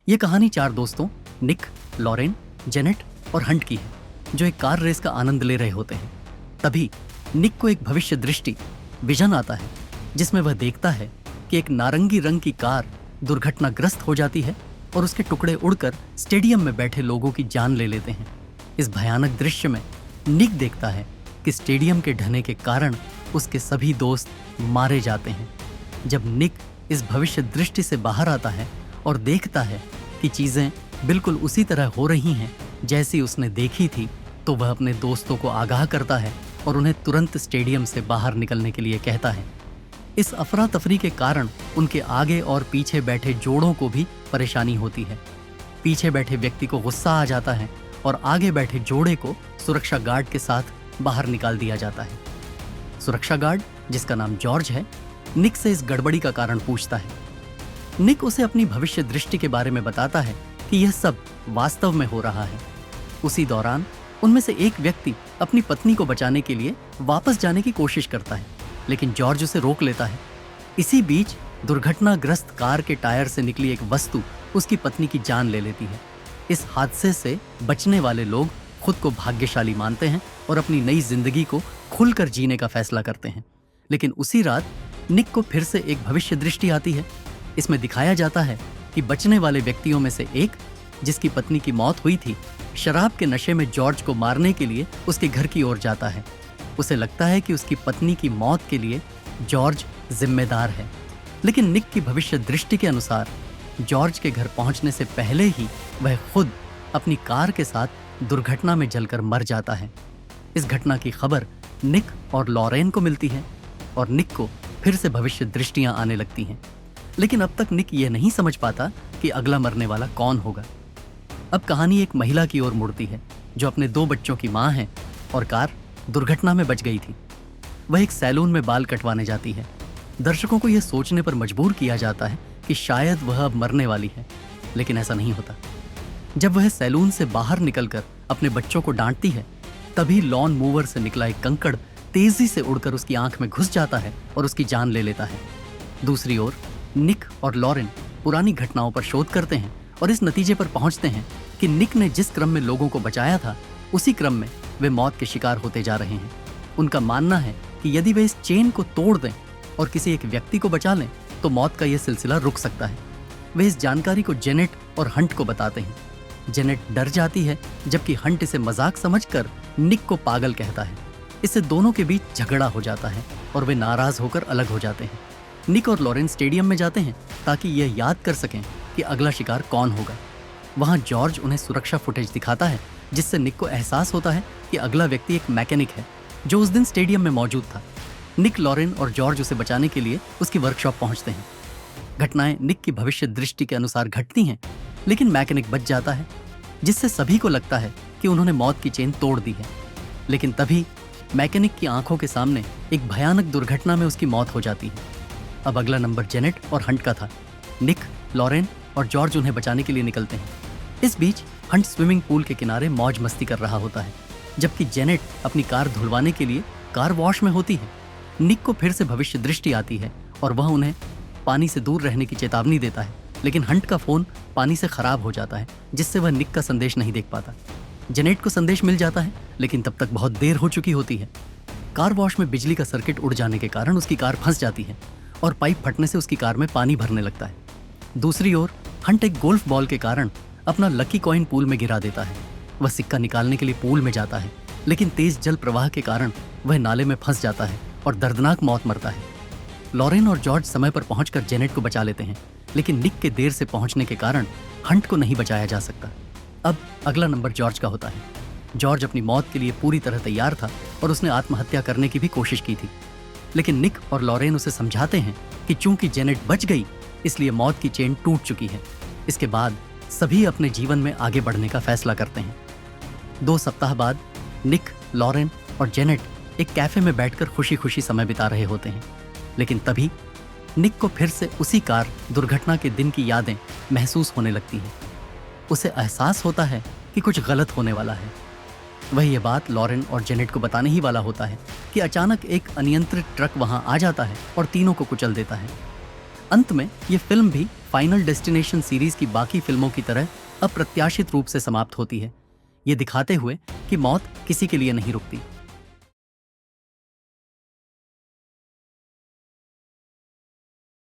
ये कहानी 4 दोस्तों निक, लॉरेन, जेनेट और हंट की है, जो एक कार रेस का आनंद ले रहे होते हैं। तभी निक को एक भविष्य दृष्टि विजन आता है, जिसमें वह देखता है कि एक नारंगी रंग की कार दुर्घटनाग्रस्त हो जाती है और उसके टुकड़े उड़कर स्टेडियम में बैठे लोगों की जान ले लेते हैं। इस भयानक दृश्य में निक देखता है कि स्टेडियम के ढहने के कारण उसके सभी दोस्त मारे जाते हैं। जब निक इस भविष्य दृष्टि से बाहर आता है और देखता है कि चीजें बिल्कुल उसी तरह हो रही हैं जैसी उसने देखी थी, तो वह अपने दोस्तों को आगाह करता है और उन्हें तुरंत स्टेडियम से बाहर निकलने के लिए कहता है। इस अफरा तफरी के कारण उनके आगे और पीछे बैठे जोड़ों को भी परेशानी होती है। पीछे बैठे व्यक्ति को गुस्सा आ जाता है और आगे बैठे जोड़े को सुरक्षा गार्ड के साथ बाहर निकाल दिया जाता है। सुरक्षा गार्ड, जिसका नाम जॉर्ज है, निक से इस गड़बड़ी का कारण पूछता है। निक उसे अपनी भविष्य दृष्टि के बारे में बताता है कि यह सब वास्तव में हो रहा है। उसी दौरान उनमें से एक व्यक्ति अपनी पत्नी को बचाने के लिए वापस जाने की कोशिश करता है, लेकिन जॉर्ज उसे रोक लेता है। इसी बीच दुर्घटनाग्रस्त कार के टायर से निकली एक वस्तु उसकी पत्नी की जान ले लेती है। इस हादसे से बचने वाले लोग खुद को भाग्यशाली मानते हैं और अपनी नई जिंदगी को खुलकर जीने का फैसला करते हैं। लेकिन उसी रात निक को फिर से एक भविष्य दृष्टि आती है। इसमें दिखाया जाता है कि बचने वाले व्यक्तियों में से एक, जिसकी पत्नी की मौत हुई थी, शराब के नशे में जॉर्ज को मारने के लिए उसके घर की ओर जाता है। उसे लगता है कि उसकी पत्नी की मौत के लिए जॉर्ज जिम्मेदार है, लेकिन निक की भविष्य दृष्टि के अनुसार जॉर्ज के घर पहुंचने से पहले ही वह खुद अपनी कार के साथ दुर्घटना में जलकर मर जाता है। इस घटना की खबर निक और लॉरेन को मिलती है और निक को फिर से भविष्य दृष्टियां आने लगती हैं। लेकिन अब तक निक यह नहीं समझ पाता कि अगला मरने वाला कौन होगा। अब कहानी एक महिला की ओर मुड़ती है, जो अपने 2 बच्चों की मां है और कार दुर्घटना में बच गई थी। वह एक सैलून में बाल कटवाने जाती है। दर्शकों को यह सोचने पर मजबूर किया जाता है कि शायद वह अब मरने वाली है, लेकिन ऐसा नहीं होता। जब वह सैलून से बाहर निकलकर अपने बच्चों को डांटती है, तभी लॉन मूवर से निकला एक कंकड़ तेजी से उड़कर उसकी आंख में घुस जाता है और उसकी जान ले लेता है। दूसरी ओर निक और लॉरेन पुरानी घटनाओं पर शोध करते हैं और इस नतीजे पर पहुंचते हैं कि निक ने जिस क्रम में लोगों को बचाया था, उसी क्रम में वे मौत के शिकार होते जा रहे हैं। उनका मानना है कि यदि वे इस चेन को तोड़ दें और किसी एक व्यक्ति को बचा लें, तो मौत का यह सिलसिला रुक सकता है। वे इस जानकारी को जेनेट और हंट को बताते हैं। जेनेट डर जाती है, जबकि हंट इसे मजाक समझकर निक को पागल कहता है। इससे दोनों के बीच झगड़ा हो जाता है और वे नाराज होकर अलग हो जाते हैं। निक और लॉरेन स्टेडियम में जाते हैं ताकि यह याद कर सकें कि अगला शिकार कौन होगा। वहां जॉर्ज उन्हें सुरक्षा फुटेज दिखाता है, जिससे निक को एहसास होता है कि अगला व्यक्ति एक मैकेनिक है, जो उस दिन स्टेडियम में मौजूद था। निक, लॉरेन और जॉर्ज उसे बचाने के लिए उसकी वर्कशॉप पहुंचते हैं। घटनाएं निक की भविष्य दृष्टि के अनुसार घटती हैं, लेकिन मैकेनिक बच जाता है, जिससे सभी को लगता है कि उन्होंने मौत की चेन तोड़ दी है। लेकिन तभी मैकेनिक की आंखों के सामने एक भयानक दुर्घटना में उसकी मौत हो जाती है। अब अगला नंबर जेनेट और हंट का था। निक, लॉरेन और जॉर्ज उन्हें बचाने के लिए निकलते हैं। इस बीच हंट स्विमिंग पूल के किनारे मौज मस्ती कर रहा होता है, जबकि जेनेट अपनी कार धुलवाने के लिए कार वॉश में होती है। निक को फिर से भविष्य दृष्टि आती है और वह उन्हें पानी से दूर रहने की चेतावनी देता है, लेकिन हंट का फोन पानी से खराब हो जाता है, जिससे वह निक का संदेश नहीं देख पाता। जेनेट को संदेश मिल जाता है, लेकिन तब तक बहुत देर हो चुकी होती है। कार वॉश में बिजली का सर्किट उड़ जाने के कारण उसकी कार फंस जाती है और पाइप फटने से उसकी कार में पानी भरने लगता है। दूसरी ओर हंट एक गोल्फ बॉल के कारण अपना लकी कॉइन पूल में गिरा देता है। वह सिक्का निकालने के लिए पूल में जाता है, लेकिन तेज जल प्रवाह के कारण वह नाले में फंस जाता है और दर्दनाक मौत मरता है। लॉरेन और जॉर्ज समय पर पहुंचकर जेनेट को बचा लेते हैं, लेकिन निक के देर से पहुंचने के कारण हंट को नहीं बचाया जा सकता। अब अगला नंबर जॉर्ज का होता है। जॉर्ज अपनी मौत के लिए पूरी तरह तैयार था और उसने आत्महत्या करने की भी कोशिश की थी, लेकिन निक और लॉरेन उसे समझाते हैं कि चूंकि जेनेट बच गई, इसलिए मौत की चेन टूट चुकी है। इसके बाद सभी अपने जीवन में आगे बढ़ने का फैसला करते हैं। 2 सप्ताह बाद निक, लॉरेन और जेनेट एक कैफे में बैठकर खुशी खुशी समय बिता रहे होते हैं, लेकिन तभी निक को फिर से उसी कार दुर्घटना के दिन की यादें महसूस होने लगती हैं। उसे एहसास होता है कि कुछ गलत होने वाला है। वह यह बात लॉरेन और जेनेट को बताने ही वाला होता है कि अचानक एक अनियंत्रित ट्रक वहां आ जाता है और तीनों को कुचल देता है। अंत में यह फिल्म भी फाइनल डेस्टिनेशन सीरीज की बाकी फिल्मों की तरह अप्रत्याशित रूप से समाप्त होती है, ये दिखाते हुए कि मौत किसी के लिए नहीं रुकती।